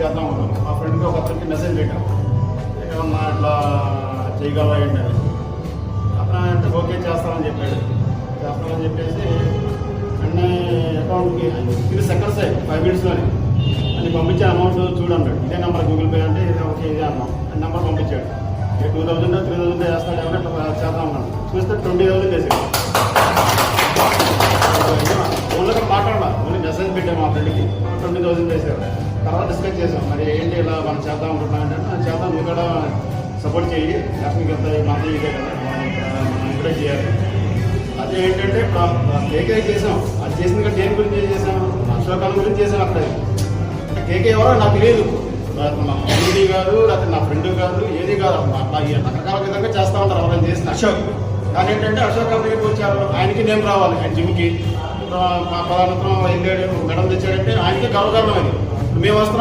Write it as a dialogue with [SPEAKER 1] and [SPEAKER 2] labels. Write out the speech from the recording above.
[SPEAKER 1] చేద్దాం అనుకున్నాను. మా ఫ్రెండ్కి ఒక అతనికి మెసేజ్ పెట్టాను, ఏమన్నా ఇట్లా చేయగలవా ఏంటి అని. అతను అంటే ఓకే చేస్తానని చెప్పాడు. చేస్తానని చెప్పేసి వెంటనే అకౌంట్కి 3 సెకండ్స్ 5 మినిట్స్లోనే అని పంపించే అమౌంట్ చూడన్నాడు. ఇదే నెంబర్ గూగుల్ పే అంటే ఇదే ఓకే ఇదే అన్నాం. నెంబర్ పంపించాడు. 2000 3000 వేస్తాడు ఏమన్నా ఇట్లా చేద్దాం అన్నాడు. చూస్తే 20,000 వేసాడు. ఫోన్లో మాట్లాడాలి, ఓన్లీ మెసేజ్ పెట్టాము మా ఫ్రెండ్కి, 20,000 వేసాడు. తర్వాత డిస్కస్ చేసాం, మరి ఏంటి ఇలా మనం చేద్దాం అనుకుంటున్నాం అంటే చేద్దాం, నువ్వు కూడా సపోర్ట్ చేయి, మీకు ఎంత మంది ఇదే కదా మనం ఇప్పుడే చేయాలి. అదే ఏంటంటే కేకే చేసాం. అది చేసిన కంటే దేని గురించి చేసాం, అశోకాల గురించి చేసాం. అక్కడ కేకే ఎవరో నాకు తెలియదు, మా ఫ్యామిలీ కాదు, లేకపోతే నా ఫ్రెండ్ కాదు, ఏది కాదు. అట్లా రకరకాల విధంగా చేస్తూ ఉంటారు ఎవరైనా చేసిన అశోక్. కానీ ఏంటంటే అశోక్ దగ్గరికి వచ్చారు, ఆయనకి నేను రావాలి. ఆయన జిమ్కి మా పదార్థం వెళ్ళాడు, మెడల్ తెచ్చాడంటే ఆయనకి గర్వకారణం అది. మేము వస్తున్నాం